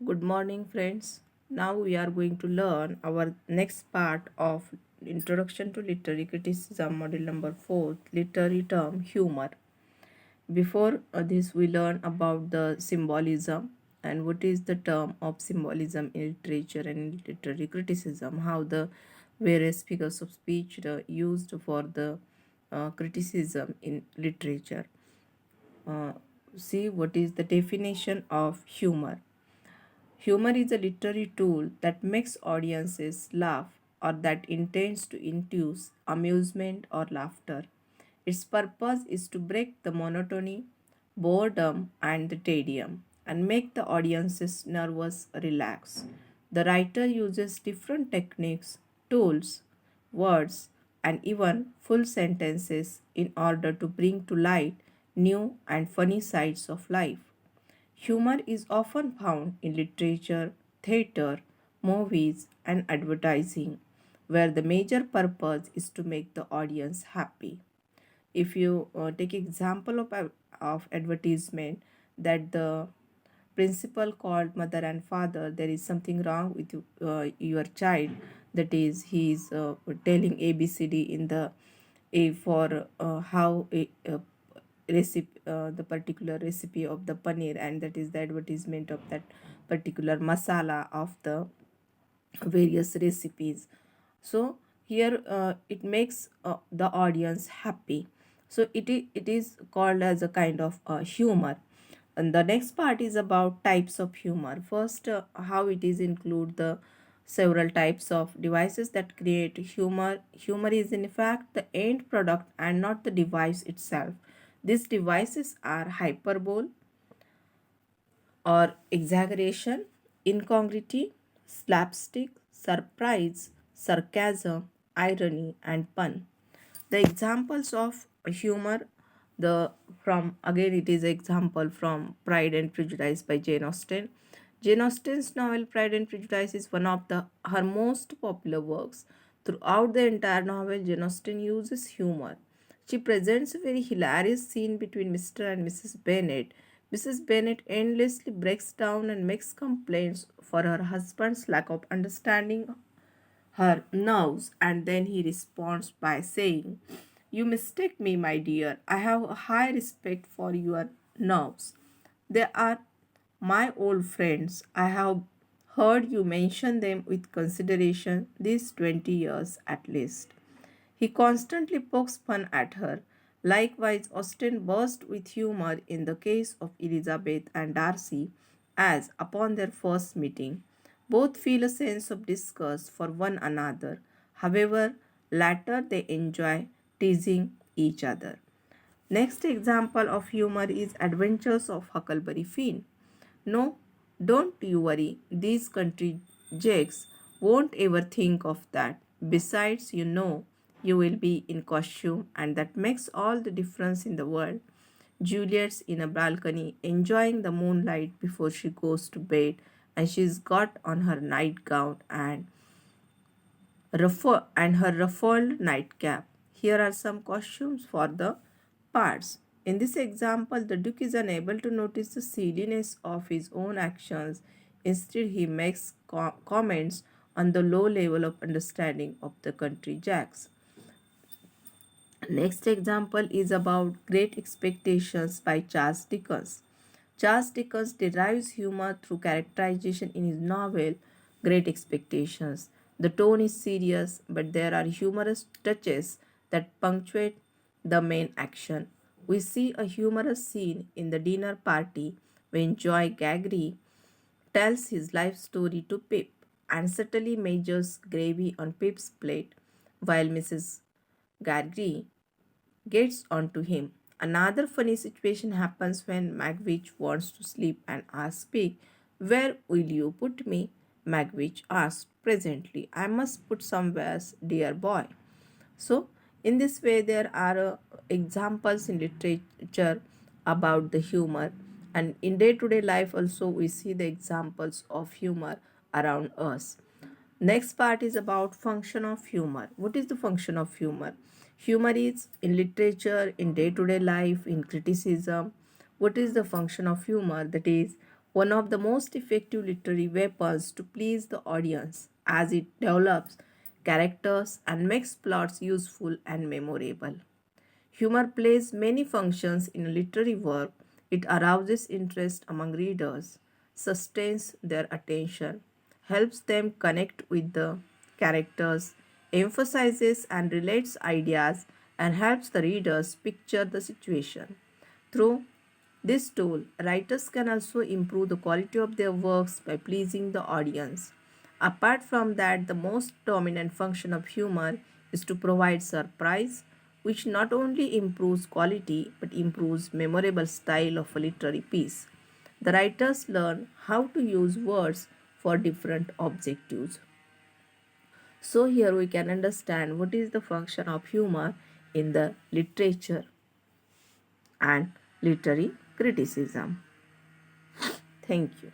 Good morning, friends. Now we are going to learn our next part of Introduction to Literary Criticism, module number 4, literary term humor. Before this, we learn about the symbolism and what is the term of symbolism in literature and literary criticism, how the various figures of speech are used for the criticism in literature. Uh, See what is the definition of humor. Humor is a literary tool that makes audiences laugh or that intends to induce amusement or laughter. Its purpose is to break the monotony, boredom, and the tedium and make the audience's nervous relax. The writer uses different techniques, tools, words, and even full sentences in order to bring to light new and funny sides of life. Humor is often found in literature, theater, movies, and advertising, where the major purpose is to make the audience happy. If you take example of advertisement that the principal called mother and father, there is something wrong with your child, that is he is telling abcd in the a for how a recipe, the particular recipe of the paneer, and that is the advertisement of that particular masala of the various recipes. So here it makes the audience happy. So it is called as a kind of humor. And the next part is about types of humor. First, how it is include the several types of devices that create humor. Humor is in fact the end product and not the device itself. These devices are hyperbole or exaggeration, incongruity, slapstick, surprise, sarcasm, irony, and pun. The examples of humor, the from again it is example from Pride and Prejudice by Jane Austen. Jane Austen's novel Pride and Prejudice is one of her most popular works. Throughout the entire novel, Jane Austen uses humor. She presents a very hilarious scene between Mr. and Mrs. Bennet. Mrs. Bennet endlessly breaks down and makes complaints for her husband's lack of understanding her nerves, and then he responds by saying, "You mistake me, my dear. I have a high respect for your nerves. They are my old friends. I have heard you mention them with consideration these 20 years at least." He constantly pokes fun at her. Likewise, Austen burst with humor in the case of Elizabeth and Darcy, as upon their first meeting, both feel a sense of disgust for one another. However, later they enjoy teasing each other. Next example of humor is Adventures of Huckleberry Finn. No, don't you worry, these country jakes won't ever think of that. Besides, you know, you will be in costume, and that makes all the difference in the world. Juliet's in a balcony enjoying the moonlight before she goes to bed, and she's got on her nightgown and her ruffled nightcap. Here are some costumes for the parts. In this example, the Duke is unable to notice the silliness of his own actions. Instead, he makes comments on the low level of understanding of the country jacks. Next example is about Great Expectations by Charles Dickens. Charles Dickens derives humor through characterization in his novel Great Expectations. The tone is serious, but there are humorous touches that punctuate the main action. We see a humorous scene in the dinner party when Joy Gagry tells his life story to Pip and subtly measures gravy on Pip's plate while Mrs. Gagry gets onto him. Another funny situation happens when Magwitch wants to sleep and asks Pig, "Where will you put me?" Magwitch asks, "Presently, I must put somewhere, dear boy." So, in this way, there are examples in literature about the humor, and in day to day life, also, we see the examples of humor around us. Next part is about function of humor. What is the function of humor? Humor is in literature, in day to day life, in criticism. What is the function of humor? That is, one of the most effective literary weapons to please the audience as it develops characters and makes plots useful and memorable. Humor plays many functions in a literary work. It arouses interest among readers, sustains their attention, helps them connect with the characters, emphasizes and relates ideas, and helps the readers picture the situation. Through this tool, writers can also improve the quality of their works by pleasing the audience. Apart from that, the most dominant function of humor is to provide surprise, which not only improves quality but improves memorable style of a literary piece. The writers learn how to use words for different objectives. So here we can understand what is the function of humor in the literature and literary criticism. Thank you.